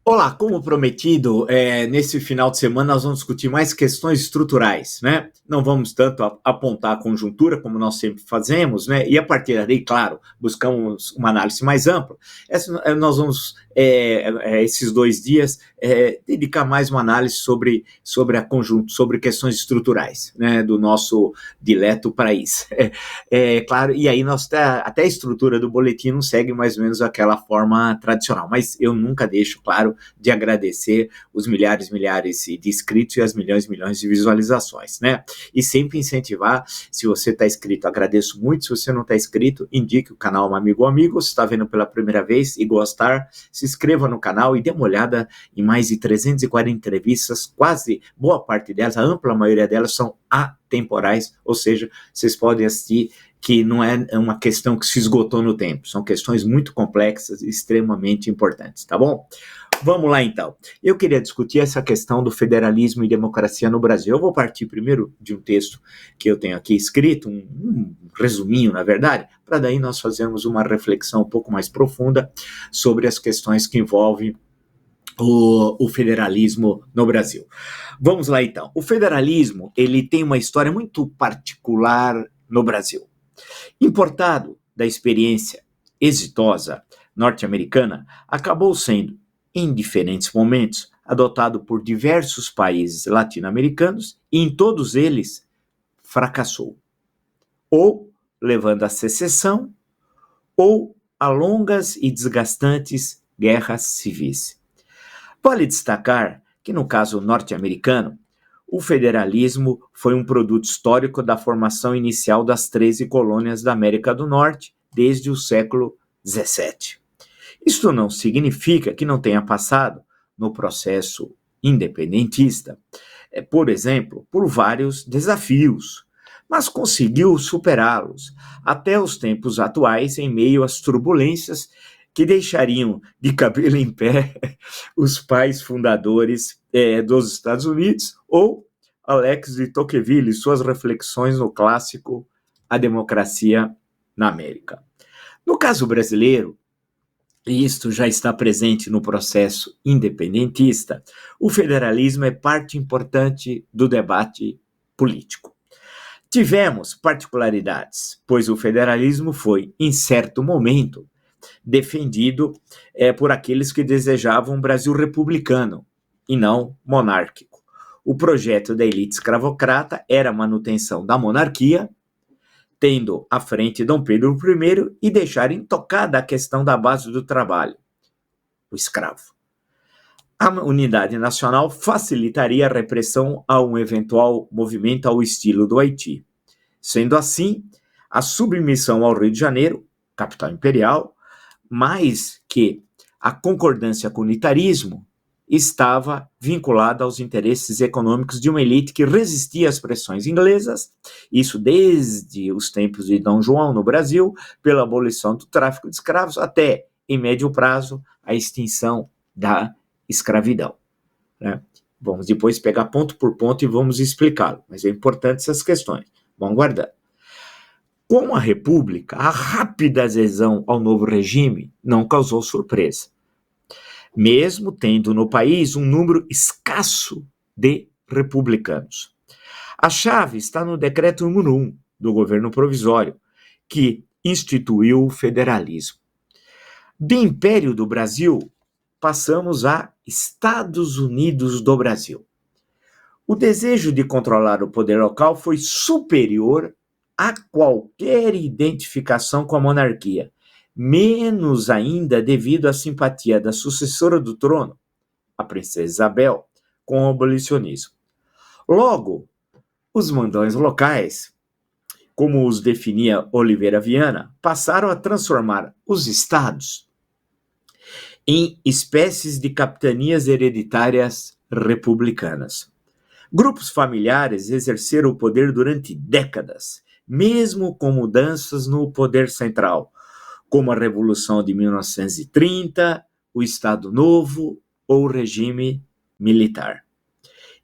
Olá, como prometido, nesse final de semana nós vamos discutir mais questões estruturais, né? Não vamos tanto apontar a conjuntura, como nós sempre fazemos, né? E a partir daí, claro, buscamos uma análise mais ampla. Nós vamos, esses 2 dias, dedicar mais uma análise sobre a conjunto, sobre questões estruturais, né? Do nosso dileto país. Claro, e aí até a estrutura do boletim não segue mais ou menos aquela forma tradicional, mas eu nunca deixo, claro, de agradecer os milhares de inscritos e as milhões de visualizações, né? E sempre incentivar, se você está inscrito, agradeço muito, se você não está inscrito, indique o canal um amigo ou amigo, se está vendo pela primeira vez e gostar, se inscreva no canal e dê uma olhada em mais de 340 entrevistas, quase boa parte delas, a ampla maioria delas são atemporais, ou seja, vocês podem assistir que não é uma questão que se esgotou no tempo, são questões muito complexas e extremamente importantes, tá bom? Vamos lá, então. Eu queria discutir essa questão do federalismo e democracia no Brasil. Eu vou partir primeiro de um texto que eu tenho aqui escrito, um resuminho, na verdade, para daí nós fazermos uma reflexão um pouco mais profunda sobre as questões que envolvem o federalismo no Brasil. Vamos lá, então. O federalismo, ele tem uma história muito particular no Brasil. Importado da experiência exitosa norte-americana, acabou sendo, em diferentes momentos, adotado por diversos países latino-americanos e em todos eles fracassou, ou levando à secessão, ou a longas e desgastantes guerras civis. Vale destacar que, no caso norte-americano, o federalismo foi um produto histórico da formação inicial das 13 colônias da América do Norte desde o século XVII. Isto não significa que não tenha passado no processo independentista, por exemplo, por vários desafios, mas conseguiu superá-los até os tempos atuais em meio às turbulências que deixariam de cabelo em pé os pais fundadores dos Estados Unidos, ou Alex de Tocqueville e suas reflexões no clássico A Democracia na América. No caso brasileiro, e isto já está presente no processo independentista, o federalismo é parte importante do debate político. Tivemos particularidades, pois o federalismo foi, em certo momento, defendido por aqueles que desejavam um Brasil republicano e não monárquico. O projeto da elite escravocrata era a manutenção da monarquia, tendo à frente Dom Pedro I e deixar intocada a questão da base do trabalho, o escravo. A unidade nacional facilitaria a repressão a um eventual movimento ao estilo do Haiti. Sendo assim, a submissão ao Rio de Janeiro, capital imperial, mais que a concordância com o unitarismo, estava vinculada aos interesses econômicos de uma elite que resistia às pressões inglesas, isso desde os tempos de Dom João no Brasil, pela abolição do tráfico de escravos, até, em médio prazo, a extinção da escravidão. Né? Vamos depois pegar ponto por ponto e vamos explicá-lo, mas é importante essas questões. Vamos guardar. Com a República, a rápida adesão ao novo regime não causou surpresa, mesmo tendo no país um número escasso de republicanos. A chave está no decreto número 1 do governo provisório, que instituiu o federalismo. Do Império do Brasil, passamos a Estados Unidos do Brasil. O desejo de controlar o poder local foi superior a qualquer identificação com a monarquia, menos ainda devido à simpatia da sucessora do trono, a princesa Isabel, com o abolicionismo. Logo, os mandões locais, como os definia Oliveira Viana, passaram a transformar os estados em espécies de capitanias hereditárias republicanas. Grupos familiares exerceram o poder durante décadas, mesmo com mudanças no poder central, como a Revolução de 1930, o Estado Novo ou o regime militar.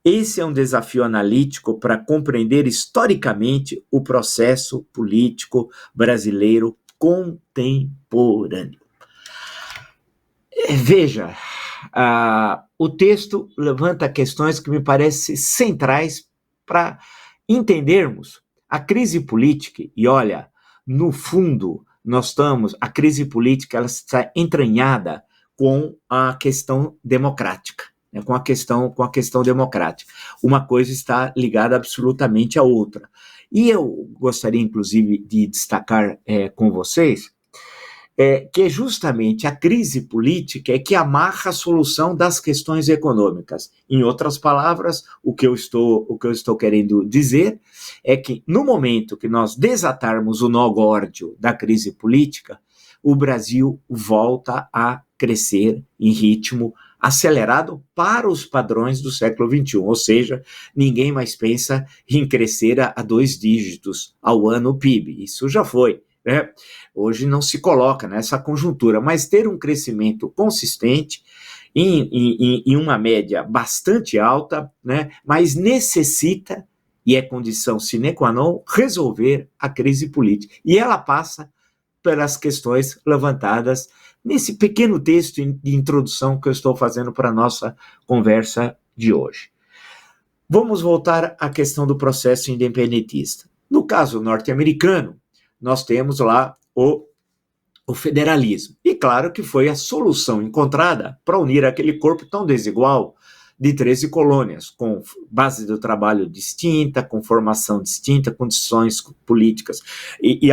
Esse é um desafio analítico para compreender historicamente o processo político brasileiro contemporâneo. Veja, O texto levanta questões que me parecem centrais para entendermos a crise política. E olha, no fundo, a crise política ela está entranhada com a questão democrática, né, com a questão democrática. Uma coisa está ligada absolutamente à outra. E eu gostaria, inclusive, de destacar com vocês que é justamente a crise política que amarra a solução das questões econômicas. Em outras palavras, o que eu estou querendo dizer é que no momento que nós desatarmos o nó górdio da crise política, o Brasil volta a crescer em ritmo acelerado para os padrões do século XXI, ou seja, ninguém mais pensa em crescer a 2 dígitos ao ano o PIB, isso já foi. Né? Hoje não se coloca nessa conjuntura, mas ter um crescimento consistente em uma média bastante alta, né? Mas necessita, e é condição sine qua non, resolver a crise política. E ela passa pelas questões levantadas nesse pequeno texto de introdução que eu estou fazendo para a nossa conversa de hoje. Vamos voltar à questão do processo independentista. No caso norte-americano, nós temos lá o federalismo. E claro que foi a solução encontrada para unir aquele corpo tão desigual de 13 colônias, com base do trabalho distinta, com formação distinta, condições políticas e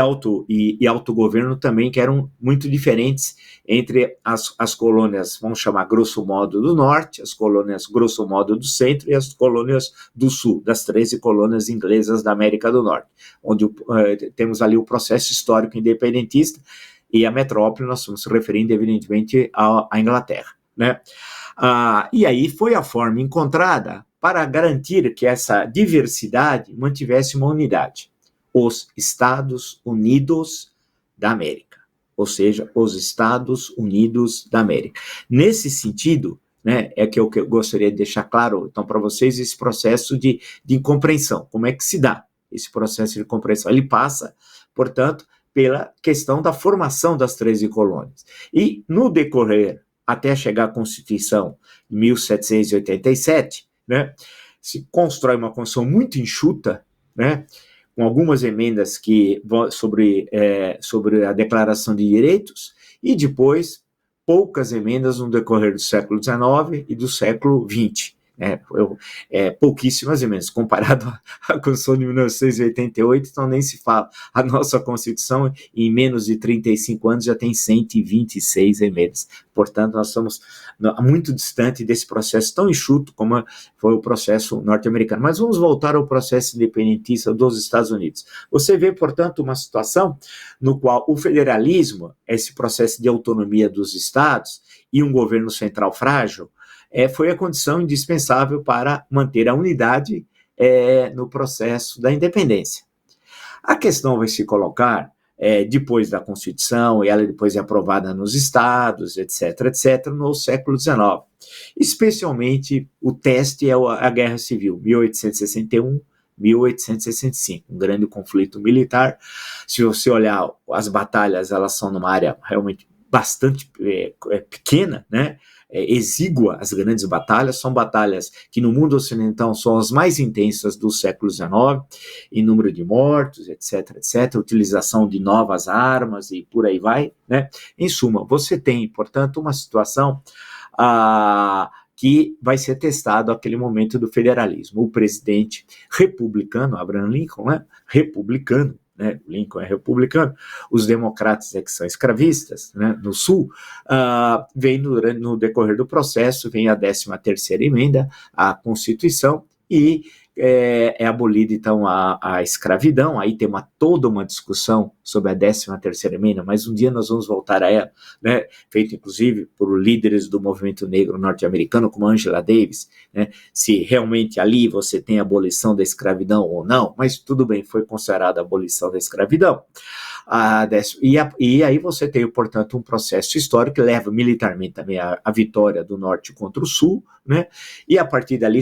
autogoverno também, que eram muito diferentes entre as colônias, vamos chamar grosso modo, do norte, as colônias grosso modo do centro e as colônias do sul, das 13 colônias inglesas da América do Norte, onde temos ali o processo histórico independentista e a metrópole, nós estamos se referindo evidentemente à Inglaterra, né? E aí foi a forma encontrada para garantir que essa diversidade mantivesse uma unidade. Os Estados Unidos da América, ou seja, os Estados Unidos da América. Nesse sentido, né, é que eu gostaria de deixar claro, então, para vocês, esse processo de compreensão. Como é que se dá esse processo de compreensão? Ele passa, portanto, pela questão da formação das 13 colônias. E, no decorrer até chegar à Constituição de 1787, né, se constrói uma Constituição muito enxuta, né, com algumas emendas sobre a Declaração de Direitos, e depois poucas emendas no decorrer do século XIX e do século XX. Pouquíssimas emendas, comparado à Constituição de 1988, então nem se fala. A nossa Constituição, em menos de 35 anos, já tem 126 emendas. Portanto, nós estamos muito distante desse processo tão enxuto como foi o processo norte-americano. Mas vamos voltar ao processo independentista dos Estados Unidos. Você vê, portanto, uma situação no qual o federalismo, esse processo de autonomia dos estados e um governo central frágil, foi a condição indispensável para manter a unidade no processo da independência. A questão vai se colocar depois da Constituição, e ela depois é aprovada nos estados, etc., no século XIX. Especialmente, o teste é a Guerra Civil, 1861, 1865, um grande conflito militar. Se você olhar as batalhas, elas são numa área realmente bastante pequena, né? Exígua. As grandes batalhas são batalhas que no mundo ocidental são as mais intensas do século XIX, em número de mortos, etc., utilização de novas armas e por aí vai, né? Em suma, você tem, portanto, uma situação que vai ser testado aquele momento do federalismo. O presidente republicano, Abraham Lincoln, né? Republicano, né? Lincoln é republicano, os democratas que são escravistas, né? No sul, vem no decorrer do processo, vem a 13ª emenda à Constituição e é abolida então a escravidão. Aí tem toda uma discussão sobre a 13ª emenda, mas um dia nós vamos voltar a ela, né? Feito inclusive por líderes do movimento negro norte-americano, como Angela Davis, né? Se realmente ali você tem a abolição da escravidão ou não, mas tudo bem, foi considerada a abolição da escravidão. E aí você tem, portanto, um processo histórico que leva militarmente também a vitória do norte contra o sul, né? E a partir dali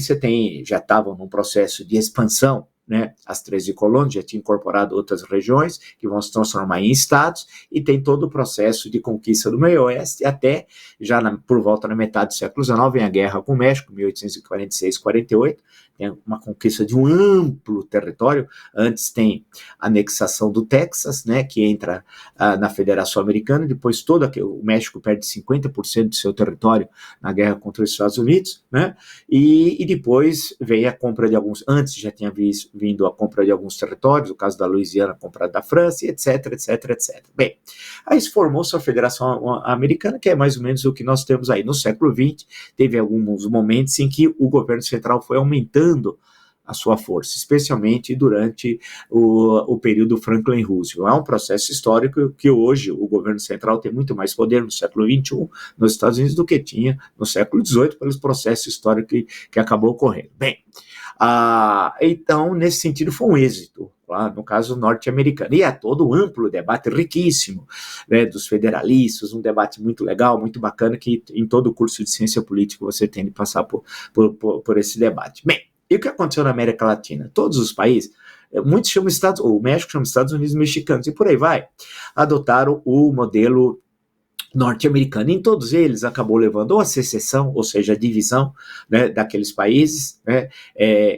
já estavam num processo de expansão, né? As 13 colônias já tinham incorporado outras regiões que vão se transformar em estados, e tem todo o processo de conquista do meio oeste, até já por volta da metade do século XIX, vem a guerra com o México, 1846-48, tem uma conquista de um amplo território. Antes tem a anexação do Texas, né, que entra na Federação Americana, depois o México perde 50% do seu território na guerra contra os Estados Unidos, né, e depois vem a compra de alguns, antes já tinha vindo a compra de alguns territórios, o caso da Louisiana comprada da França, etc, etc, etc. Bem, aí se formou-se a Federação Americana, que é mais ou menos o que nós temos aí. No século XX, teve alguns momentos em que o governo central foi aumentando a sua força, especialmente durante o período Franklin Roosevelt. É um processo histórico que hoje o governo central tem muito mais poder no século XXI nos Estados Unidos do que tinha no século XVIII, pelos processos históricos que acabou ocorrendo. Bem, então, nesse sentido, foi um êxito, no caso norte-americano. E é todo um amplo debate riquíssimo, né, dos federalistas, um debate muito legal, muito bacana, que em todo o curso de ciência política você tem de passar por esse debate. Bem, e o que aconteceu na América Latina? Todos os países, muitos chamam o México chama Estados Unidos mexicanos, e por aí vai, adotaram o modelo norte-americano. Em todos eles acabou levando ou a secessão, ou seja, a divisão, né, daqueles países, né,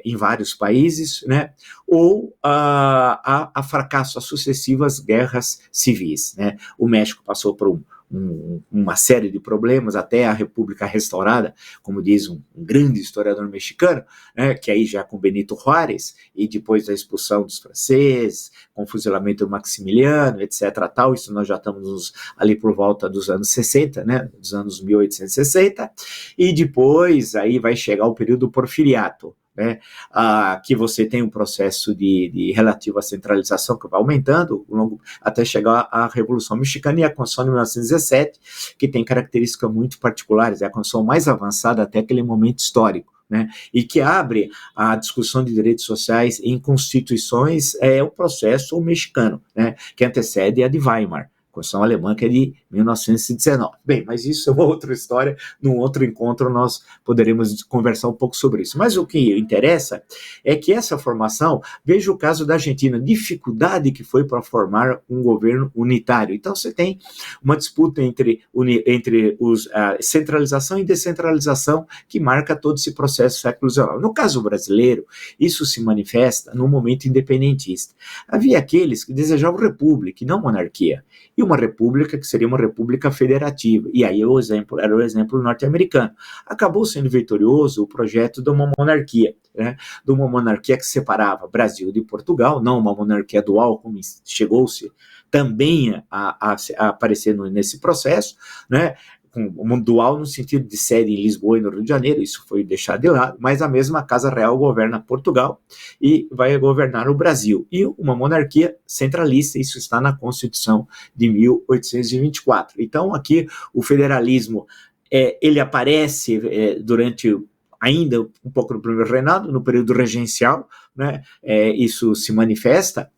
em vários países, né, ou a fracasso, a sucessivas guerras civis, né. O México passou por uma série de problemas até a República restaurada, como diz um grande historiador mexicano, né, que aí já com Benito Juárez, e depois da expulsão dos franceses, com o fuzilamento do Maximiliano, etc. Tal, isso nós já estamos ali por volta dos anos 60, né, dos anos 1860, e depois aí vai chegar o período porfiriato, né, que você tem um processo de relativa centralização que vai aumentando até chegar à Revolução Mexicana e a Constituição de 1917, que tem características muito particulares, é a Constituição mais avançada até aquele momento histórico, né, e que abre a discussão de direitos sociais em constituições, o processo mexicano, né, que antecede a de Weimar, Constituição alemã, que é de 1919. Bem, mas isso é uma outra história, num outro encontro nós poderemos conversar um pouco sobre isso. Mas o que interessa é que essa formação, veja o caso da Argentina, dificuldade que foi para formar um governo unitário. Então você tem uma disputa entre centralização e descentralização que marca todo esse processo século XIX. No caso brasileiro, isso se manifesta num momento independentista. Havia aqueles que desejavam república e não monarquia, e uma república que seria uma república federativa, e aí era o exemplo norte-americano. Acabou sendo vitorioso o projeto de uma monarquia, né, de uma monarquia que separava Brasil de Portugal, não uma monarquia dual, como chegou-se também a aparecer nesse processo, né, um dual no sentido de sede em Lisboa e no Rio de Janeiro, isso foi deixado de lado, mas a mesma Casa Real governa Portugal e vai governar o Brasil, e uma monarquia centralista, isso está na Constituição de 1824. Então aqui o federalismo, ele aparece durante ainda um pouco no primeiro reinado, no período regencial, né, isso se manifesta,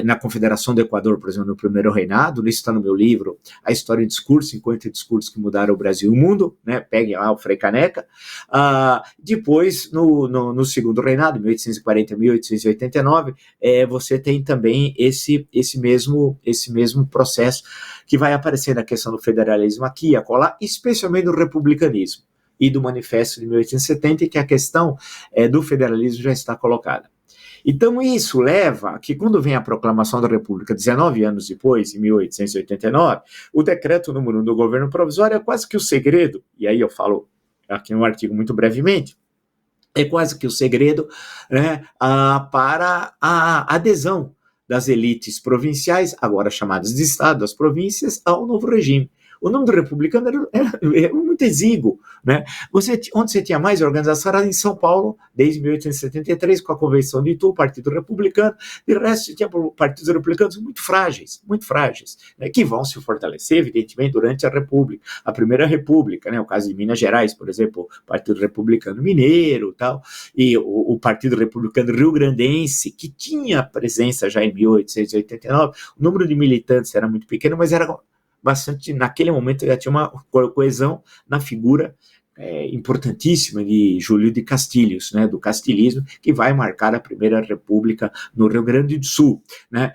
na Confederação do Equador, por exemplo, no primeiro reinado, isso está no meu livro, A História e Discurso, 50 discursos que mudaram o Brasil e o mundo, né, peguem lá o Frei Caneca. Depois, no segundo reinado, 1840 a 1889, você tem também esse mesmo processo que vai aparecer na questão do federalismo aqui e acolá, especialmente do republicanismo e do Manifesto de 1870, que a questão do federalismo já está colocada. Então isso leva a que, quando vem a proclamação da República, 19 anos depois, em 1889, o decreto número 1 do governo provisório é quase que o segredo, e aí eu falo aqui no artigo muito brevemente, é quase que o segredo, né, para a adesão das elites provinciais, agora chamadas de Estado, das províncias, ao novo regime. O nome do republicano era muito exíguo, né? Onde você tinha mais organização era em São Paulo, desde 1873, com a Convenção de Itu, o Partido Republicano. De resto, você tinha partidos republicanos muito frágeis, né, que vão se fortalecer, evidentemente, durante a República, a Primeira República, né? O caso de Minas Gerais, por exemplo, o Partido Republicano Mineiro, tal, e o Partido Republicano Rio-Grandense, que tinha presença já em 1889. O número de militantes era muito pequeno, mas era bastante, naquele momento já tinha uma coesão na figura importantíssima de Júlio de Castilhos, né, do castilhismo, que vai marcar a Primeira República no Rio Grande do Sul, né?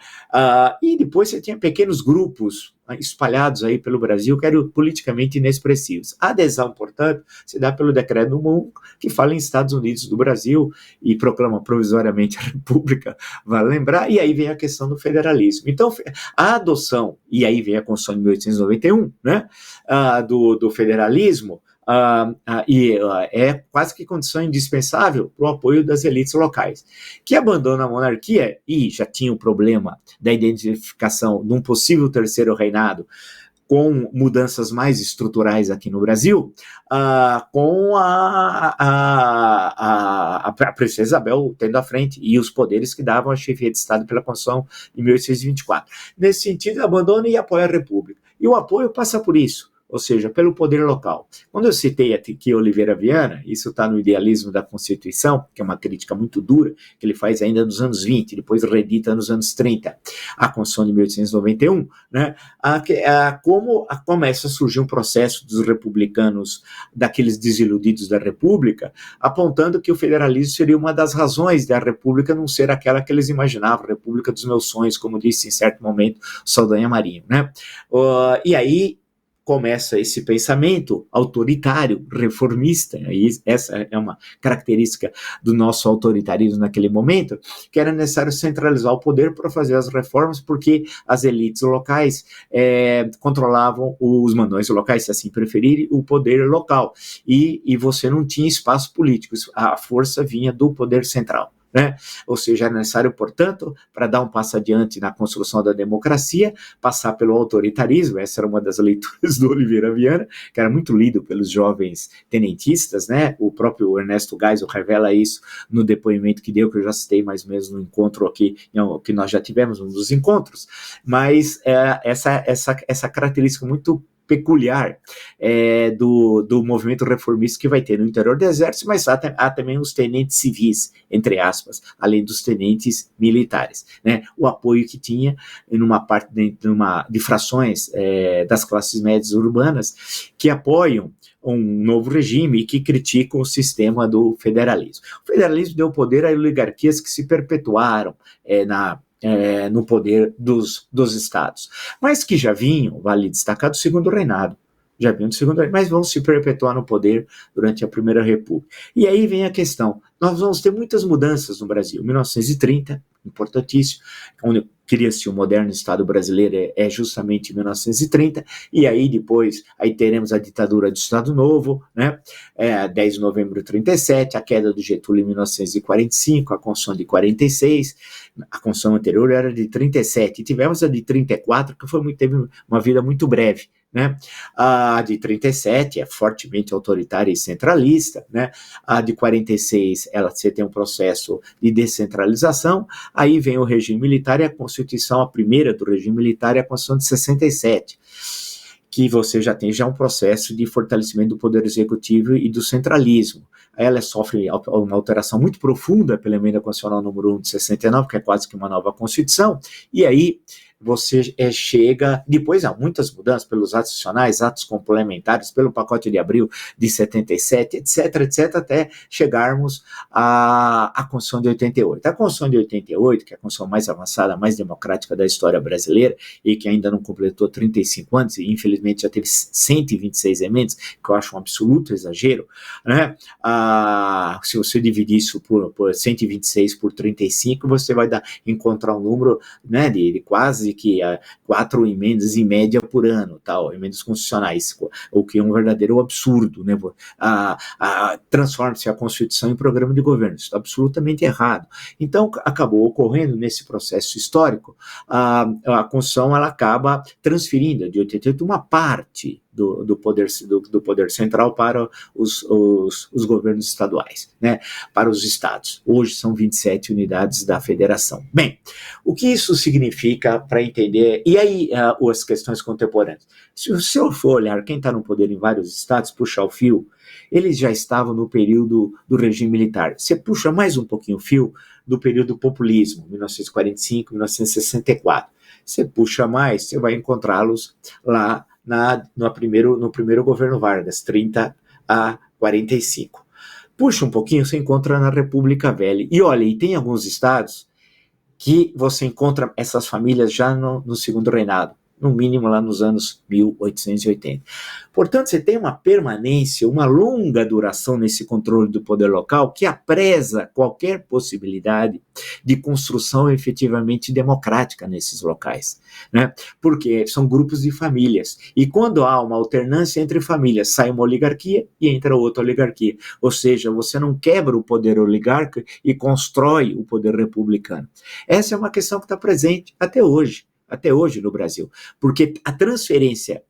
E depois você tinha pequenos grupos espalhados aí pelo Brasil que eram politicamente inexpressivos. A adesão, portanto, se dá pelo Decreto do Mungo, que fala em Estados Unidos do Brasil e proclama provisoriamente a República, vale lembrar, e aí vem a questão do federalismo. Então, a adoção, e aí vem a Constituição de 1891, né, do federalismo, é quase que condição indispensável para o apoio das elites locais, que abandonam a monarquia e já tinha o problema da identificação de um possível terceiro reinado com mudanças mais estruturais aqui no Brasil, com a princesa Isabel tendo à frente e os poderes que davam a chefia de Estado pela Constituição de 1824. Nesse sentido, abandona e apoia a República. E o apoio passa por isso, ou seja, pelo poder local. Quando eu citei aqui Oliveira Viana, isso está no Idealismo da Constituição, que é uma crítica muito dura, que ele faz ainda nos anos 20, depois reedita nos anos 30, a Constituição de 1891, né, como começa a surgir um processo dos republicanos, daqueles desiludidos da República, apontando que o federalismo seria uma das razões da República não ser aquela que eles imaginavam, a República dos meus sonhos, como disse em certo momento Saldanha Marinho, né? E aí começa esse pensamento autoritário, reformista, e essa é uma característica do nosso autoritarismo naquele momento, que era necessário centralizar o poder para fazer as reformas, porque as elites locais controlavam os mandões locais, se assim preferirem, o poder local, e você não tinha espaço político, a força vinha do poder central. Né? Ou seja, era necessário, portanto, para dar um passo adiante na construção da democracia, passar pelo autoritarismo. Essa era uma das leituras do Oliveira Viana, que era muito lido pelos jovens tenentistas, né? O próprio Ernesto Geisel revela isso no depoimento que deu, que eu já citei mais ou menos no encontro aqui, que nós já tivemos, um dos encontros, mas essa característica muito peculiar do movimento reformista que vai ter no interior do exército, mas há também os tenentes civis, entre aspas, além dos tenentes militares, né? O apoio que tinha numa parte de frações das classes médias urbanas que apoiam um novo regime e que criticam o sistema do federalismo. O federalismo deu poder a oligarquias que se perpetuaram no poder dos estados, mas que já vinham, vale destacar, do segundo reinado, mas vão se perpetuar no poder durante a Primeira República. E aí vem a questão, nós vamos ter muitas mudanças no Brasil, 1930, importantíssimo, onde cria-se o moderno Estado brasileiro é justamente em 1930, e aí depois teremos a ditadura do Estado Novo, né, 10 de novembro de 37, a queda do Getúlio em 1945, a Constituição de 46, a Constituição anterior era de 37, e tivemos a de 34, que teve uma vida muito breve, né? A de 37 é fortemente autoritária e centralista, né? A de 46 você tem um processo de descentralização, aí vem o regime militar e a Constituição, a primeira do regime militar é a Constituição de 67, que você já tem um processo de fortalecimento do poder executivo e do centralismo. Ela sofre uma alteração muito profunda pela emenda constitucional número 1 de 69, que é quase que uma nova Constituição, e aí você chega, depois há muitas mudanças pelos atos adicionais, atos complementares, pelo pacote de abril de 77, etc, até chegarmos à Constituição de 88. A Constituição de 88, que é a Constituição mais avançada, mais democrática da história brasileira, e que ainda não completou 35 anos, e infelizmente já teve 126 emendas, que eu acho um absoluto exagero, né? Se você dividir isso por 126 por 35, você vai encontrar um número, né, de quase que 4 emendas em média por ano, emendas constitucionais, o que é um verdadeiro absurdo, né? Transforma-se a Constituição em programa de governo, isso está absolutamente errado. Então, acabou ocorrendo nesse processo histórico, a Constituição ela acaba transferindo de 88 uma parte do poder central para os governos estaduais, né, para os estados. Hoje são 27 unidades da federação. Bem, o que isso significa para entender, e aí as questões contemporâneas? Se o senhor for olhar quem está no poder em vários estados, puxar o fio, eles já estavam no período do regime militar. Você puxa mais um pouquinho o fio do período do populismo, 1945, 1964. Você puxa mais, você vai encontrá-los lá no primeiro governo Vargas, 30 a 45. Puxa um pouquinho, você encontra na República Velha. E olha, e tem alguns estados que você encontra essas famílias já no segundo reinado, no mínimo lá nos anos 1880. Portanto, você tem uma permanência, uma longa duração nesse controle do poder local que apresa qualquer possibilidade de construção efetivamente democrática nesses locais, né? Porque são grupos de famílias. E quando há uma alternância entre famílias, sai uma oligarquia e entra outra oligarquia. Ou seja, você não quebra o poder oligarca e constrói o poder republicano. Essa é uma questão que está presente até hoje no Brasil, porque a transferência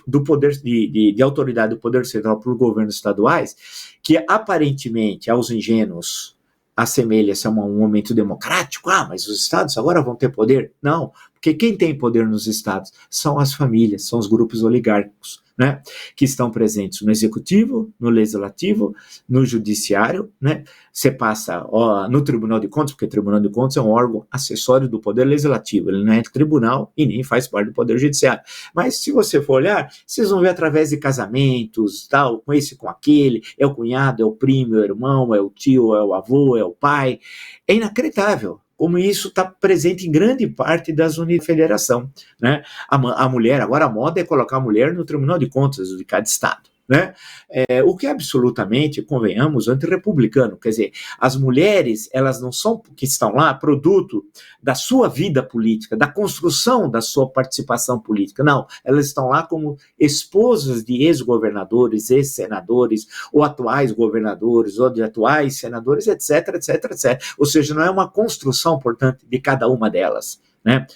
do poder de autoridade do poder central para os governos estaduais, que aparentemente aos ingênuos assemelha-se a um momento democrático, mas os estados agora vão ter poder? Não, porque quem tem poder nos estados são as famílias, são os grupos oligárquicos, né, que estão presentes no executivo, no legislativo, no judiciário, né? Você passa no Tribunal de Contas, porque o Tribunal de Contas é um órgão acessório do Poder Legislativo, ele não é tribunal e nem faz parte do Poder Judiciário. Mas se você for olhar, vocês vão ver através de casamentos, tal, com esse, com aquele, é o cunhado, é o primo, é o irmão, é o tio, é o avô, é o pai. É inacreditável como isso está presente em grande parte das unidades de federação, né? A mulher, agora a moda é colocar a mulher no Tribunal de Contas de cada estado, né? O que é absolutamente, convenhamos, antirrepublicano. Quer dizer, as mulheres, elas não são, que estão lá, produto da sua vida política, da construção da sua participação política. Não, elas estão lá como esposas de ex-governadores, ex-senadores, ou atuais governadores, ou de atuais senadores, etc, etc, etc. Ou seja, não é uma construção, portanto, de cada uma delas, né?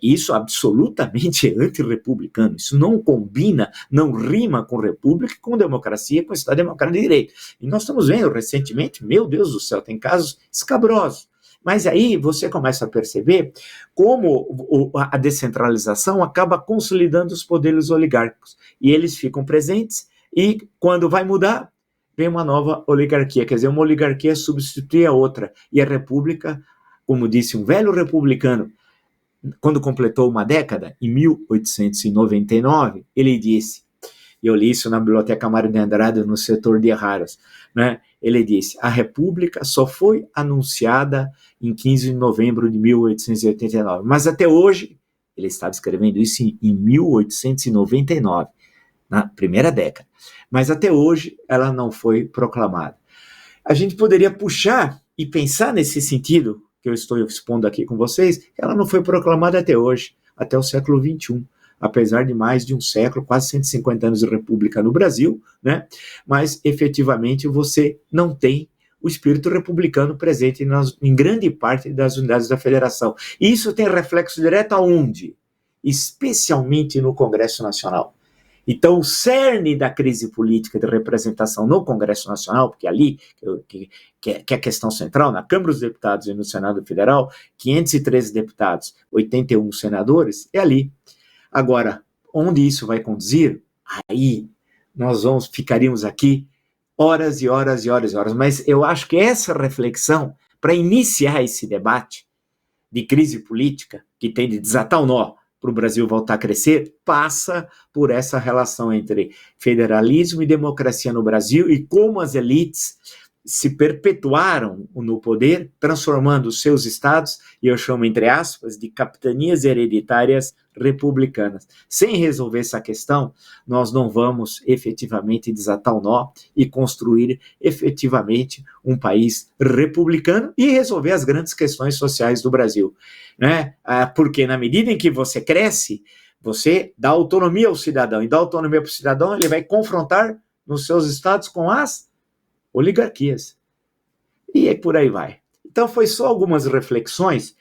Isso absolutamente é antirrepublicano, isso não combina, não rima com república, com democracia, com Estado democrático de direito. E nós estamos vendo recentemente, meu Deus do céu, tem casos escabrosos. Mas aí você começa a perceber como a descentralização acaba consolidando os poderes oligárquicos. E eles ficam presentes e quando vai mudar, vem uma nova oligarquia. Quer dizer, uma oligarquia substitui a outra. E a república, como disse um velho republicano, quando completou uma década, em 1899, ele disse, eu li isso na Biblioteca Mário de Andrade, no setor de raros, né? Ele disse, a República só foi anunciada em 15 de novembro de 1889, mas até hoje, ele estava escrevendo isso em 1899, na primeira década, mas até hoje ela não foi proclamada. A gente poderia puxar e pensar nesse sentido, que eu estou expondo aqui com vocês, ela não foi proclamada até hoje, até o século XXI, apesar de mais de um século, quase 150 anos de república no Brasil, né? Mas efetivamente você não tem o espírito republicano presente em grande parte das unidades da federação. E isso tem reflexo direto aonde? Especialmente no Congresso Nacional. Então, o cerne da crise política de representação no Congresso Nacional, porque ali, que é a questão central, na Câmara dos Deputados e no Senado Federal, 513 deputados, 81 senadores, é ali. Agora, onde isso vai conduzir? Aí nós ficaríamos aqui horas e horas e horas e horas, mas eu acho que essa reflexão, para iniciar esse debate de crise política, que tem de desatar o nó, para o Brasil voltar a crescer, passa por essa relação entre federalismo e democracia no Brasil e como as elites se perpetuaram no poder, transformando os seus estados, e eu chamo entre aspas, de capitanias hereditárias republicanas. Sem resolver essa questão, nós não vamos efetivamente desatar o nó e construir efetivamente um país republicano e resolver as grandes questões sociais do Brasil, né? Porque na medida em que você cresce, você dá autonomia ao cidadão, e dá autonomia para o cidadão, ele vai confrontar nos seus estados com as oligarquias. E aí por aí vai. Então foi só algumas reflexões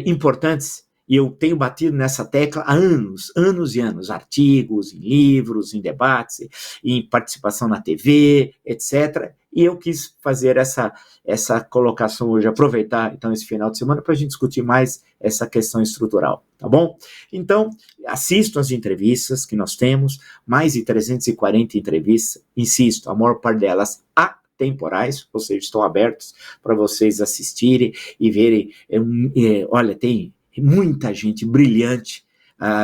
importantes, e eu tenho batido nessa tecla há anos e anos, artigos, em livros, em debates, em participação na TV, etc. E eu quis fazer essa colocação hoje, aproveitar então esse final de semana para a gente discutir mais essa questão estrutural, tá bom? Então, assistam as entrevistas que nós temos, mais de 340 entrevistas, insisto, a maior parte delas atemporais, ou seja, estão abertos para vocês assistirem e verem. Olha, tem muita gente brilhante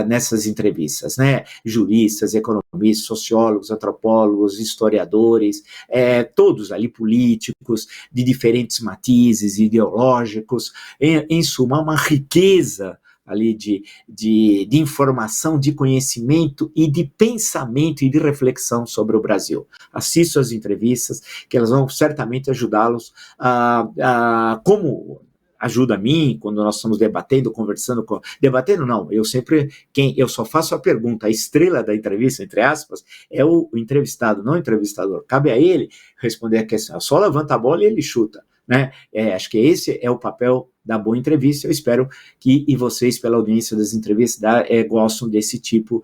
nessas entrevistas, né? Juristas, economistas, sociólogos, antropólogos, historiadores, todos ali políticos, de diferentes matizes ideológicos, em suma, uma riqueza ali de informação, de conhecimento e de pensamento e de reflexão sobre o Brasil. Assistam as entrevistas, que elas vão certamente ajudá-los como ajuda a mim, quando nós estamos debatendo, conversando, debatendo não, eu só faço a pergunta, a estrela da entrevista, entre aspas, é o entrevistado, não o entrevistador, cabe a ele responder a questão, só levanta a bola e ele chuta, né? Acho que esse é o papel da boa entrevista. Eu espero que e vocês, pela audiência das entrevistas, gostam desse tipo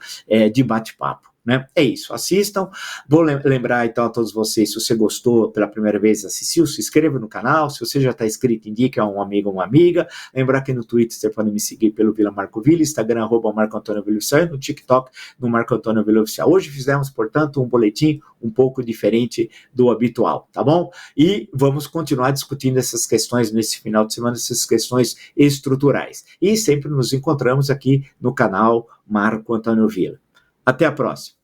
de bate-papo. Né? É isso, assistam. Vou lembrar então a todos vocês, se você gostou pela primeira vez, assistiu, se inscreva no canal. Se você já está inscrito, indique a um amigo ou uma amiga. Lembrar que no Twitter você pode me seguir pelo Vila Marco Villa, Instagram @Marco Antônio Villa Oficial, e no TikTok no Marco Antônio Villa Oficial. Hoje fizemos, portanto, um boletim um pouco diferente do habitual, tá bom? E vamos continuar discutindo essas questões nesse final de semana, essas questões estruturais. E sempre nos encontramos aqui no canal Marco Antônio Villa. Até a próxima.